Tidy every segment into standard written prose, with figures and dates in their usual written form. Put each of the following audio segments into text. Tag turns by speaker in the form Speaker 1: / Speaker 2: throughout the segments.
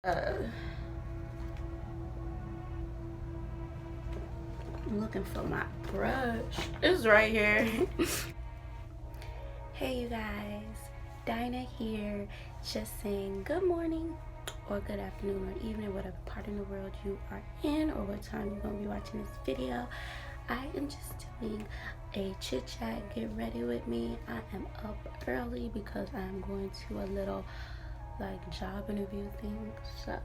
Speaker 1: I'm looking for my brush. It's right here. Hey you guys, Dinah here, just saying good morning or good afternoon or evening, whatever part in the world you are in or what time you're gonna be watching this video. I am just doing a chit chat, get ready with me. I am up early because I'm going to a little like job interview thing, so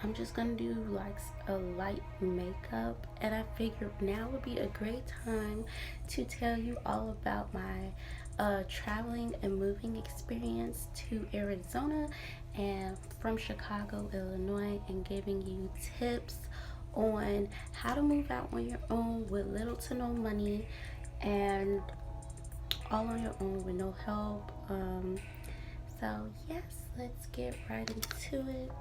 Speaker 1: I'm just gonna do like a light makeup, and I figured now would be a great time to tell you all about my traveling and moving experience to Arizona and from Chicago, Illinois, and giving you tips on how to move out on your own with little to no money and all on your own with no help. So yes, let's get right into it.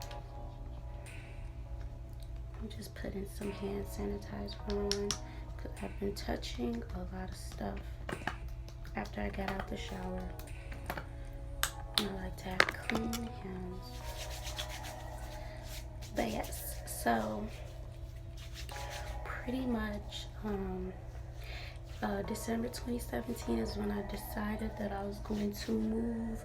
Speaker 1: I'm just putting some hand sanitizer on because I've been touching a lot of stuff after I got out the shower. And I like to have clean hands. But yes, so pretty much December 2017 is when I decided that I was going to move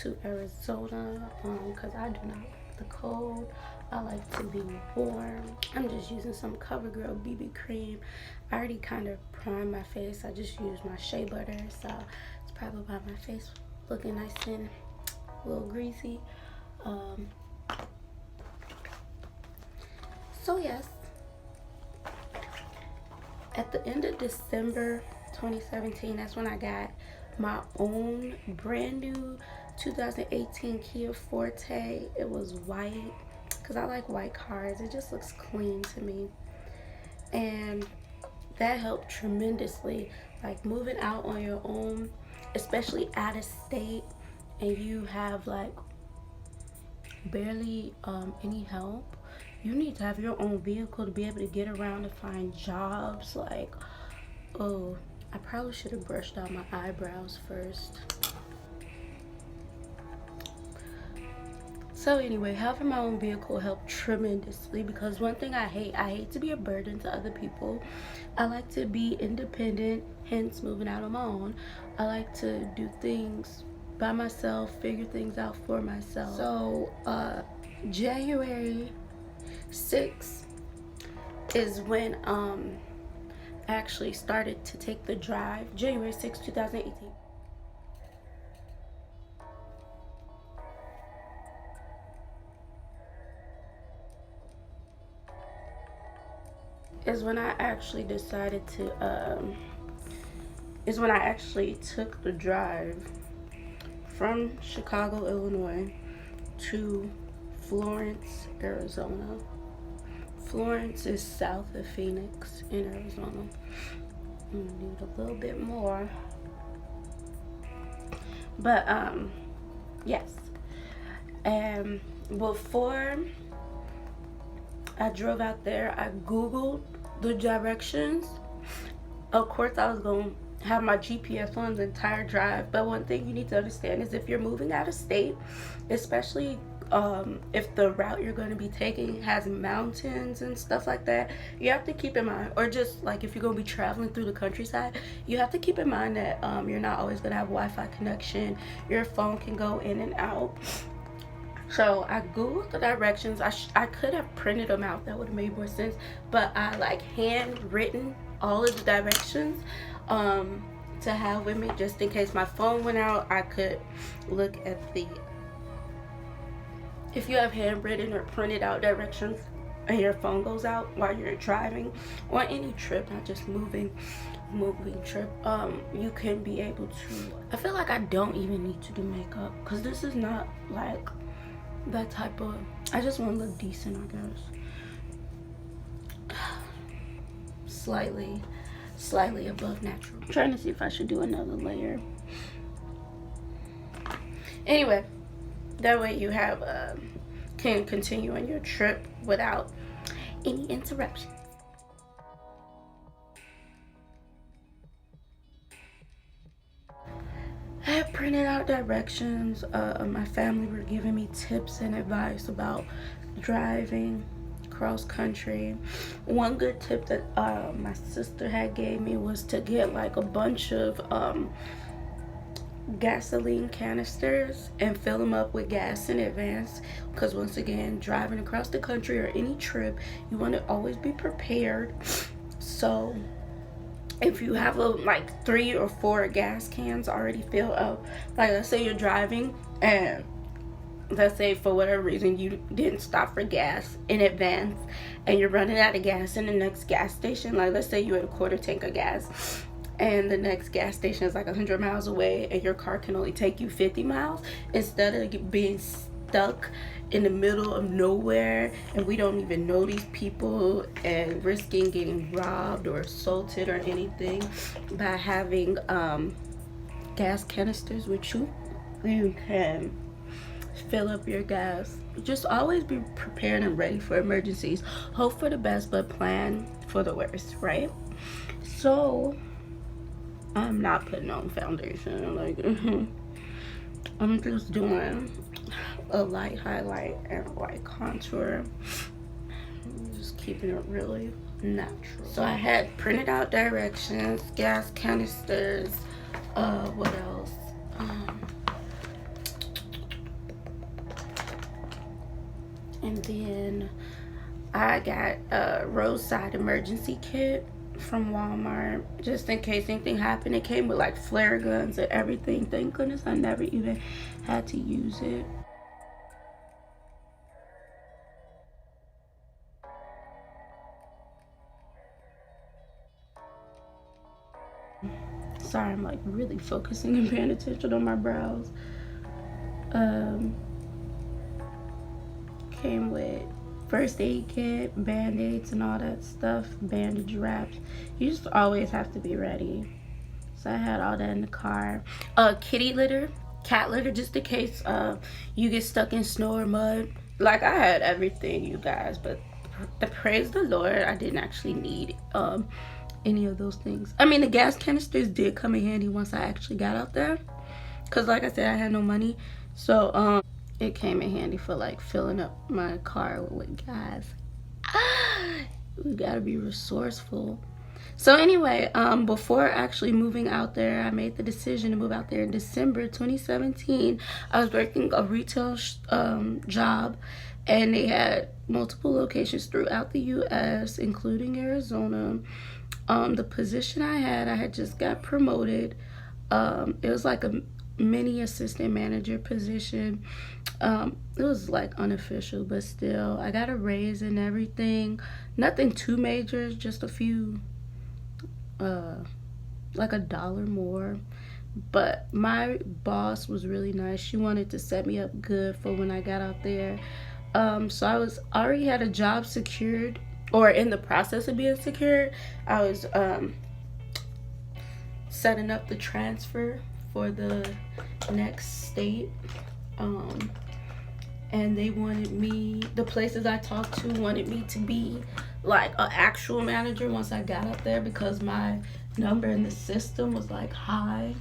Speaker 1: to Arizona because I do not like the cold. I like to be warm. I'm just using some CoverGirl BB cream. I already kind of primed my face. I just used my shea butter, so it's probably why my face looking nice and a little greasy. So yes, at the end of December 2017, that's when I got my own brand new 2018 Kia Forte. It was white because I like white cars. It just looks clean to me, and that helped tremendously. Like moving out on your own, especially out of state, and you have like barely any help. You need to have your own vehicle to be able to get around to find jobs. Like, oh, I probably should have brushed out my eyebrows first. So anyway, having my own vehicle helped tremendously because one thing I hate to be a burden to other people. I like to be independent, hence moving out on my own. I like to do things by myself, figure things out for myself. So January 6th is when I actually started to take the drive. January 6th, 2018. Is when I actually decided to is when I actually took the drive from Chicago, Illinois to Florence, Arizona. Florence is south of Phoenix in Arizona. I'm gonna need a little bit more. But yes. And before I drove out there, I Googled the directions. Of course, I was going to have my GPS on the entire drive. But one thing you need to understand is if you're moving out of state, especially if the route you're going to be taking has mountains and stuff like that, you have to keep in mind, or just like if you're going to be traveling through the countryside, you have to keep in mind that you're not always going to have Wi-Fi connection. Your phone can go in and out. So I googled the directions. I could have printed them out, that would have made more sense, but I like handwritten all of the directions to have with me just in case my phone went out. I could look at the, if you have handwritten or printed out directions and your phone goes out while you're driving or any trip, not just moving trip, you can be able to, I feel like I don't even need to do makeup because this is not like that type of, I just want to look decent, I guess. Slightly above natural. I'm trying to see if I should do another layer. Anyway, that way you have can continue on your trip without any interruptions. I had printed out directions. My family were giving me tips and advice about driving cross country. One good tip that my sister had gave me was to get like a bunch of gasoline canisters and fill them up with gas in advance, because once again, driving across the country or any trip, you want to always be prepared. So if you have like 3 or 4 gas cans already filled up, like let's say you're driving and let's say for whatever reason you didn't stop for gas in advance and you're running out of gas in the next gas station, like let's say you had a quarter tank of gas and the next gas station is like 100 miles away and your car can only take you 50 miles, instead of being stuck in the middle of nowhere and we don't even know these people and risking getting robbed or assaulted or anything, by having gas canisters with you, you can fill up your gas. Just always be prepared and ready for emergencies. Hope for the best but plan for the worst, right? So I'm not putting on foundation, like I'm just doing a light highlight and a light contour. I'm just keeping it really natural. So I had printed out directions, gas canisters, what else? And then I got a roadside emergency kit from Walmart, just in case anything happened. It came with like flare guns and everything. Thank goodness I never even had to use it. Sorry, I'm like really focusing and paying attention on my brows. Came with first aid kit, band-aids and all that stuff, bandage wraps. You just always have to be ready. So I had all that in the car. Kitty litter, cat litter, just in case you get stuck in snow or mud. Like I had everything, you guys, but praise the Lord, I didn't actually need any of those things. I mean, the gas canisters did come in handy once I actually got out there, because like I said, I had no money. So it came in handy for like filling up my car with gas. We gotta be resourceful. So anyway, before actually moving out there, I made the decision to move out there in December 2017. I was working a retail job, and they had multiple locations throughout the U.S., including Arizona. The position I had just got promoted. It was like a mini assistant manager position. It was like unofficial, but still I got a raise and everything. Nothing too major, just a few like $1 more. But my boss was really nice. She wanted to set me up good for when I got out there. So I was already had a job secured, or in the process of being secured. I was setting up the transfer for the next state. And they wanted me, the places I talked to wanted me to be like an actual manager once I got up there, because my number in the system was like high,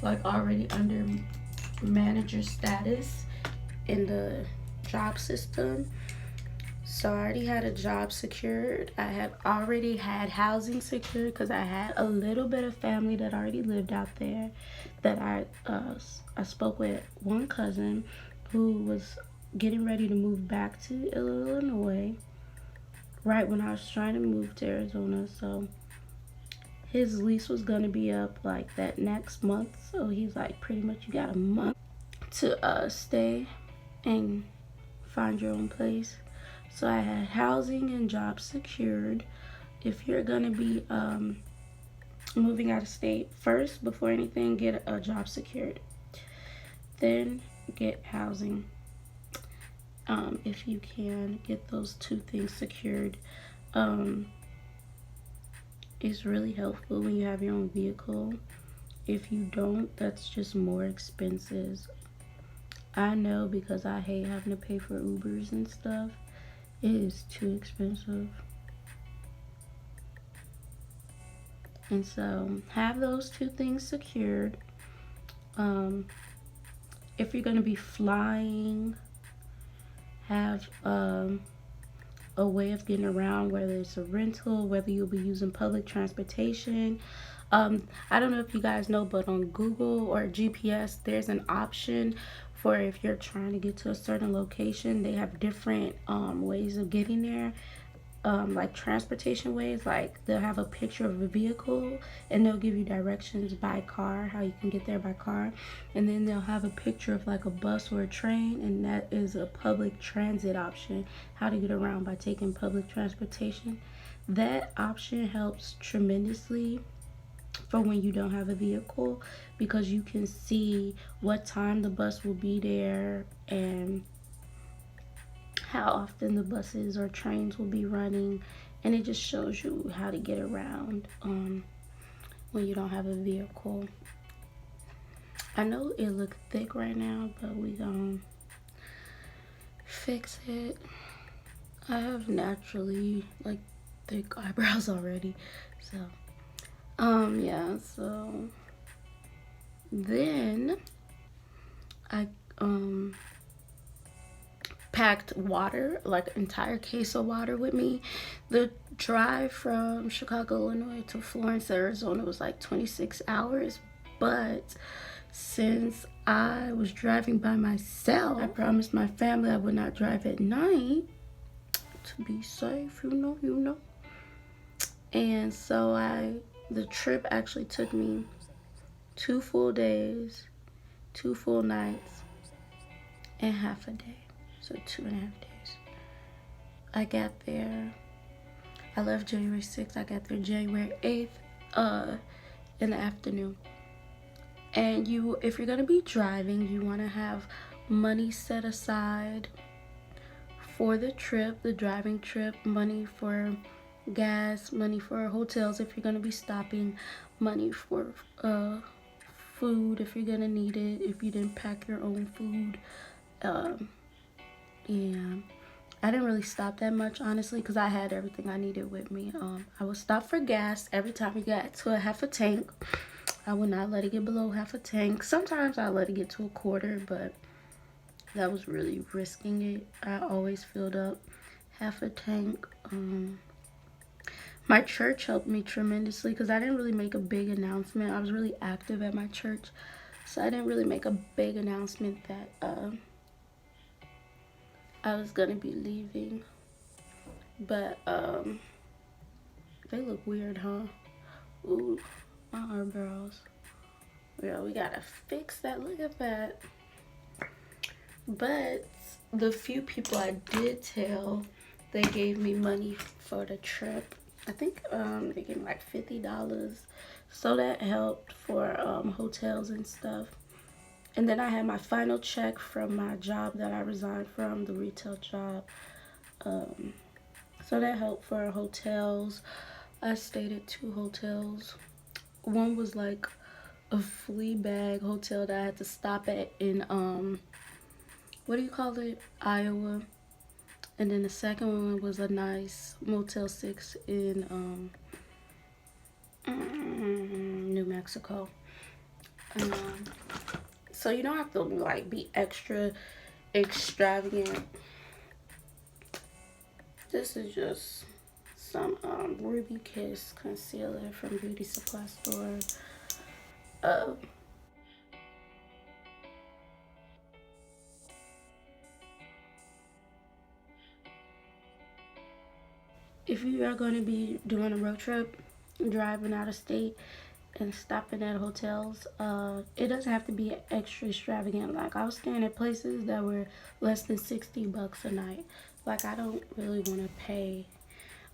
Speaker 1: like already under manager status in the job system. So I already had a job secured. I had already had housing secured, because I had a little bit of family that already lived out there. That I spoke with one cousin who was getting ready to move back to Illinois right when I was trying to move to Arizona. So his lease was gonna be up like that next month. So he's like, pretty much you got a month to stay and find your own place. So I had housing and job secured. If you're gonna be moving out of state, first, before anything, get a job secured. Then get housing. If you can get those two things secured. It's really helpful when you have your own vehicle. If you don't, that's just more expenses. I know, because I hate having to pay for Ubers and stuff. It is too expensive. And so have those two things secured. if you're going to be flying, have a way of getting around, whether it's a rental, whether you'll be using public transportation. I don't know if you guys know, but on Google or GPS, there's an option for if you're trying to get to a certain location. They have different ways of getting there. Like transportation ways, like they'll have a picture of a vehicle and they'll give you directions by car, how you can get there by car, and then they'll have a picture of like a bus or a train, and that is a public transit option, how to get around by taking public transportation. That option helps tremendously for when you don't have a vehicle, because you can see what time the bus will be there and how often the buses or trains will be running, and it just shows you how to get around when you don't have a vehicle. I know it looks thick right now, but we gonna fix it. I have naturally like thick eyebrows already, so yeah. So then I packed water, like an entire case of water with me. The drive from Chicago, Illinois to Florence, Arizona was like 26 hours, but since I was driving by myself, I promised my family I would not drive at night to be safe, you know. And so the trip actually took me 2 full days, 2 full nights, and half a day. So 2.5 days. I got there, I left January 6th. I got there January 8th in the afternoon. And if you're gonna be driving, you wanna have money set aside for the trip, the driving trip, money for gas, money for hotels if you're gonna be stopping, money for food if you're gonna need it, if you didn't pack your own food. Yeah, I didn't really stop that much, honestly, because I had everything I needed with me. I would stop for gas every time we got to a half a tank. I would not let it get below half a tank. Sometimes I let it get to a quarter, but that was really risking it. I always filled up half a tank. My church helped me tremendously because I didn't really make a big announcement. I was really active at my church, so I didn't really make a big announcement that I was gonna be leaving. But they look weird, huh? Ooh, my eyebrows. Yeah, we gotta fix that. Look at that. But the few people I did tell, they gave me money for the trip. I think they gave me like $50, so that helped for hotels and stuff. And then I had my final check from my job that I resigned from, the retail job. So that helped for hotels. I stayed at 2 hotels. One was like a flea bag hotel that I had to stop at in what do you call it, Iowa. And then the second one was a nice Motel 6 in New Mexico. So you don't have to like be extra extravagant. This is just some Ruby Kiss concealer from Beauty Supply Store. If you are going to be doing a road trip, driving out of state and stopping at hotels, it doesn't have to be extra extravagant. Like, I was staying at places that were less than $60 a night. Like, I don't really want to pay,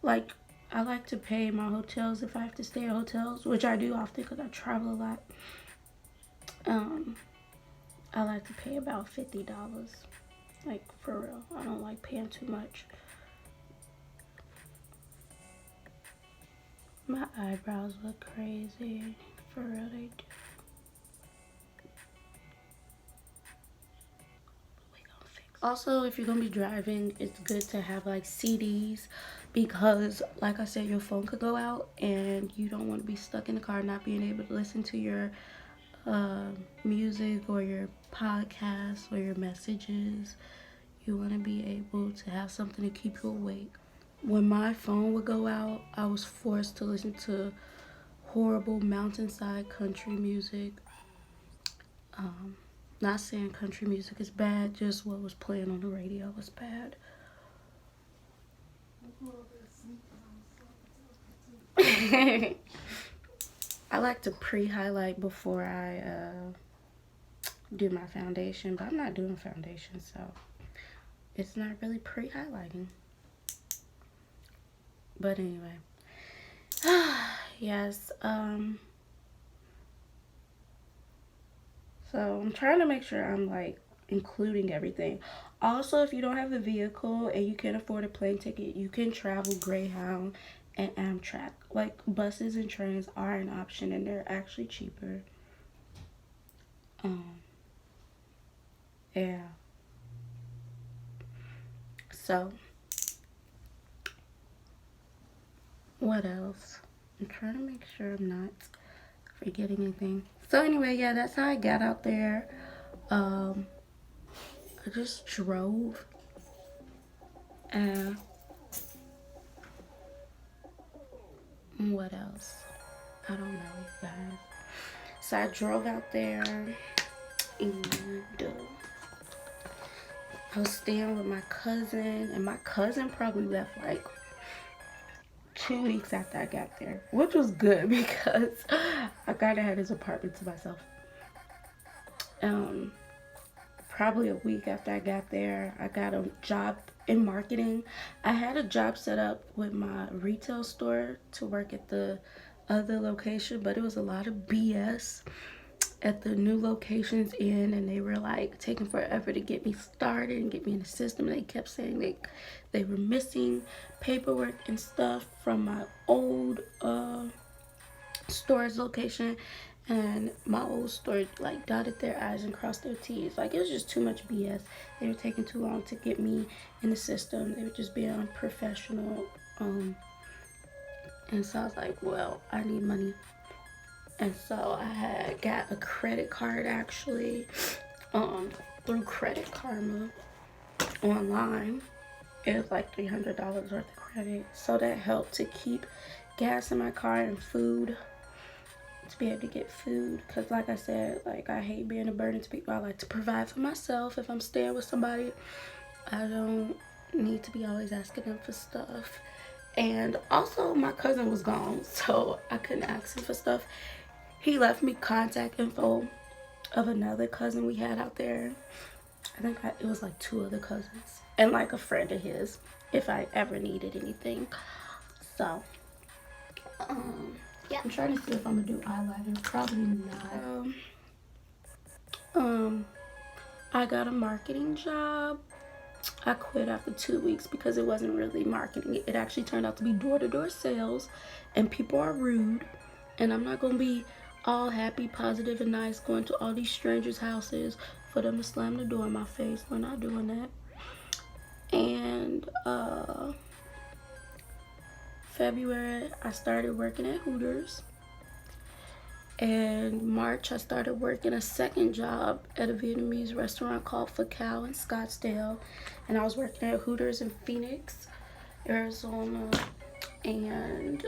Speaker 1: like, I like to pay my hotels if I have to stay at hotels, which I do often because I travel a lot. I like to pay about $50. Like, for real, I don't like paying too much. My eyebrows look crazy. For real, they do. Also, if you're gonna be driving, it's good to have like CDs, because like I said, your phone could go out and you don't want to be stuck in the car not being able to listen to your music or your podcasts or your messages. You want to be able to have something to keep you awake. When my phone would go out, I was forced to listen to horrible mountainside country music. Not saying country music is bad, just what was playing on the radio was bad. I like to pre-highlight before I do my foundation, but I'm not doing foundation, so it's not really pre-highlighting. But anyway, yes, so I'm trying to make sure I'm like including everything. Also, if you don't have a vehicle and you can't afford a plane ticket, you can travel Greyhound and Amtrak. Like, buses and trains are an option, and they're actually cheaper. Yeah. So, what else? I'm trying to make sure I'm not forgetting anything. So anyway, yeah, that's how I got out there. I just drove, and what else? I don't know, guys. So I drove out there, and I was staying with my cousin, and my cousin probably left like 2 weeks after I got there, which was good because I kind of had his apartment to myself. Probably a week after I got there, I got a job in marketing. I had a job set up with my retail store to work at the other location, but it was a lot of BS at the new locations and they were like taking forever to get me started and get me in the system. They kept saying they were missing paperwork and stuff from my old store's location, and my old store like dotted their I's and crossed their T's. Like, it was just too much BS. They were taking too long to get me in the system. They were just being unprofessional. And so I was like, well, I need money. And so I had got a credit card actually through Credit Karma online. It was like $300 worth of credit. So that helped to keep gas in my car and food, to be able to get food. Because like I said, like, I hate being a burden to people. I like to provide for myself. If I'm staying with somebody, I don't need to be always asking them for stuff. And also, my cousin was gone, so I couldn't ask him for stuff. He left me contact info of another cousin we had out there. I think it was like 2 other cousins and like a friend of his if I ever needed anything. So yeah, I'm trying to see if I'm gonna do eyeliner. Probably not. I got a marketing job. I quit after 2 weeks because it wasn't really marketing. It actually turned out to be door-to-door sales, and people are rude, and I'm not gonna be all happy, positive, and nice going to all these strangers' houses for them to slam the door in my face. We're not doing that. And February, I started working at Hooters. And March, I started working a second job at a Vietnamese restaurant called Pho Cao in Scottsdale. And I was working at Hooters in Phoenix, Arizona. And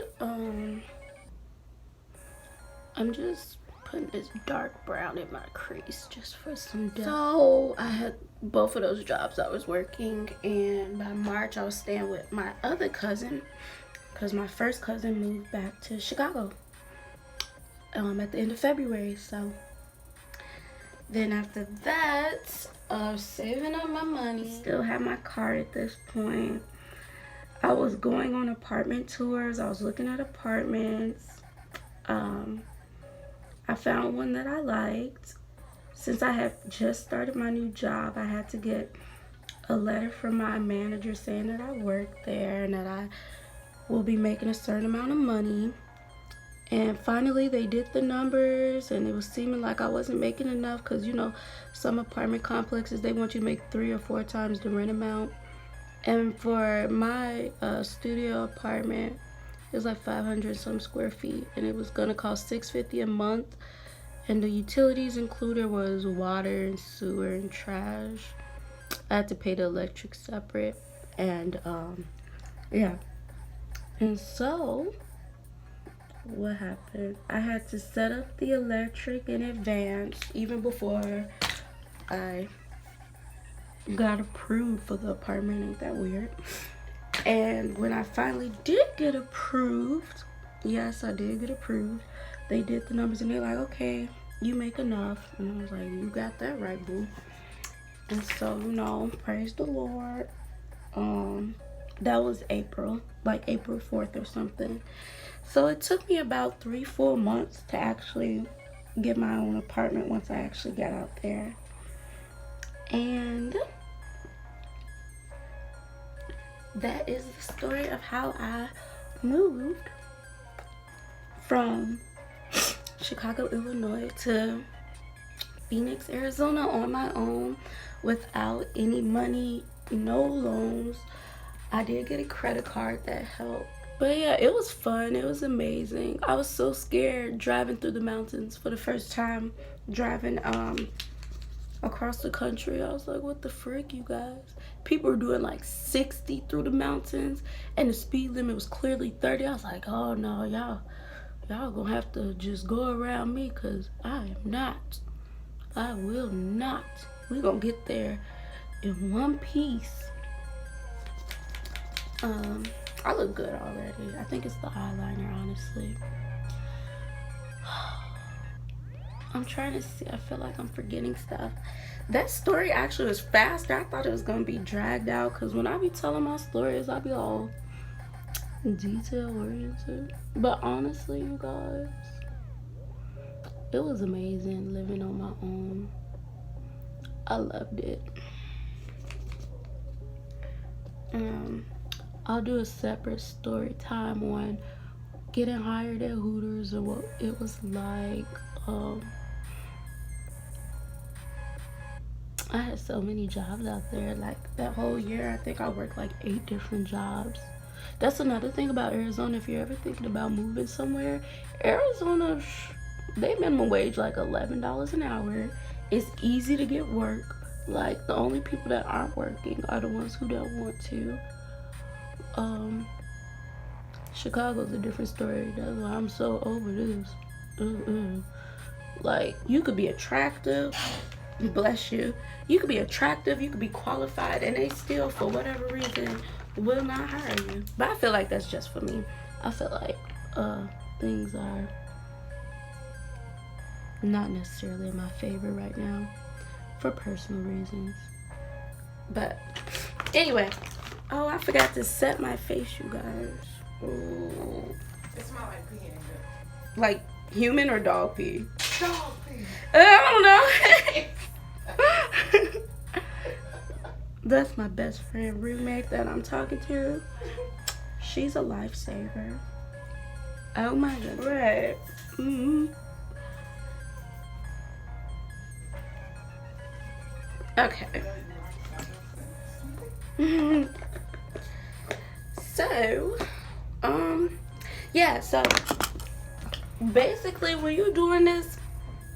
Speaker 1: I'm just putting this dark brown in my crease just for some depth. So I had both of those jobs I was working, and by March I was staying with my other cousin because my first cousin moved back to Chicago at the end of February. So then after that, I was saving up my money. Still have my car at this point. I was going on apartment tours. I was looking at apartments. I found one that I liked. Since I had just started my new job, I had to get a letter from my manager saying that I worked there and that I will be making a certain amount of money. And finally they did the numbers, and it was seeming like I wasn't making enough because, you know, some apartment complexes, they want you to make 3 or 4 times the rent amount. And for my studio apartment, it was like 500 some square feet, and it was gonna cost $650 a month. And the utilities included was water and sewer and trash. I had to pay the electric separate. And yeah. And so what happened? I had to set up the electric in advance, even before I got approved for the apartment. Ain't that weird? And when I finally did get approved, yes, I did get approved. They did the numbers and they're like, okay, you make enough. And I was like, you got that right, boo. And so, you know, praise the Lord. That was April, like April 4th or something. So it took me about 3 full months to actually get my own apartment once I actually got out there. And that is the story of how I moved from Chicago, Illinois to Phoenix, Arizona on my own without any money, no loans. I did get a credit card that helped. But yeah, it was fun. It was amazing. I was so scared driving through the mountains for the first time, driving across the country. I was like, what the frick, you guys? People were doing like 60 through the mountains and the speed limit was clearly 30. I was like, oh no, y'all gonna have to just go around me, because I will not. We gonna get there in one piece. I look good already. I think it's the eyeliner, honestly. I'm trying to see. I feel like I'm forgetting stuff. That story actually was faster. I thought it was gonna be dragged out, because when I be telling my stories, I be all detail oriented. But honestly, you guys, it was amazing living on my own. I loved it. I'll do a separate story time on getting hired at Hooters and what it was like. I had so many jobs out there. Like that whole year, I think I worked like 8 different jobs. That's another thing about Arizona. If you're ever thinking about moving somewhere, Arizona, they minimum wage like $11 an hour. It's easy to get work. Like the only people that aren't working are the ones who don't want to. Chicago's a different story. That's why I'm so over this. Like, you could be attractive, bless you. You could be attractive, you could be qualified, and they still, for whatever reason, will not hire you. But I feel like that's just for me. I feel like things are not necessarily in my favor right now for personal reasons. But anyway, oh, I forgot to set my face, you guys. Ooh.
Speaker 2: It smells like pee in here.
Speaker 1: Like human or dog pee?
Speaker 2: Dog pee.
Speaker 1: I don't know. That's my best friend roommate that I'm talking to. She's a lifesaver. Oh my god. Right. Okay. So, yeah, so basically when you're doing this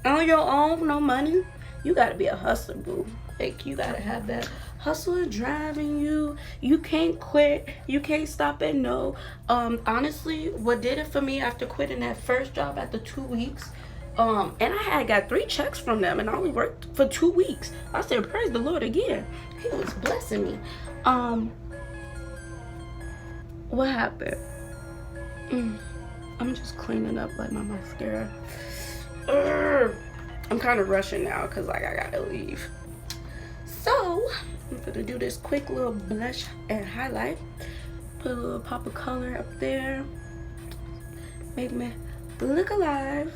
Speaker 1: on your own, no money, you gotta be a hustler, boo. Like, you gotta have that hustle and drive in you. You can't quit. You can't stop at no. Honestly, what did it for me after quitting that first job after 2 weeks, and I had got 3 checks from them and I only worked for 2 weeks. I said, praise the Lord again. He was blessing me. What happened? I'm just cleaning up like my mascara. I'm kind of rushing now because like I gotta leave. So I'm gonna do this quick little blush and highlight. Put a little pop of color up there. Make me look alive.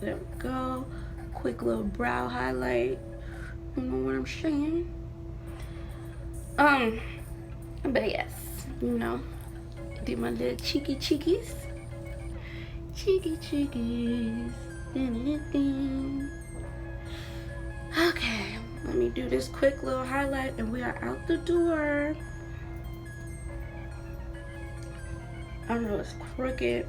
Speaker 1: There we go. Quick little brow highlight. You know what I'm saying? But yes, you know, do my little cheeky cheekies. Cheeky cheekies. Okay, let me do this quick little highlight and we are out the door. I know it's crooked,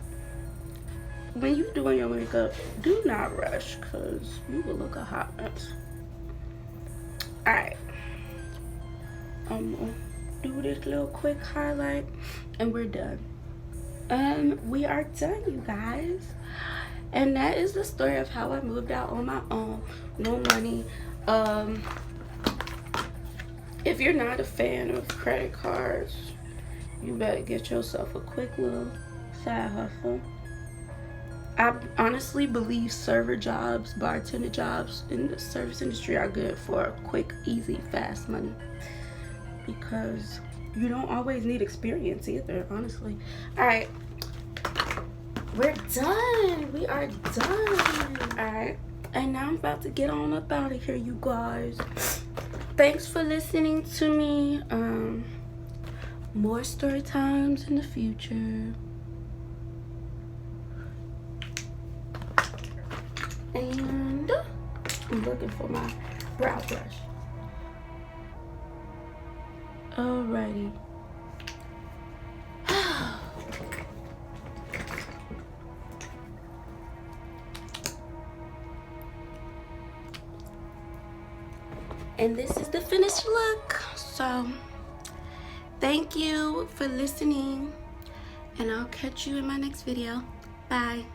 Speaker 1: when you doing your makeup, do not rush, because you will look a hot mess. Alright. I'm gonna do this little quick highlight and we're done. We are done, you guys. And that is the story of how I moved out on my own. No money. If you're not a fan of credit cards, you better get yourself a quick little side hustle. I honestly believe server jobs, bartender jobs in the service industry are good for quick, easy, fast money. Because you don't always need experience either, honestly. Alright. We're done. We are done. Alright. And now I'm about to get on up out of here, you guys. Thanks for listening to me. More story times in the future. And I'm looking for my brow brush. Alrighty. And this is the finished look. So thank you for listening, and I'll catch you in my next video. Bye.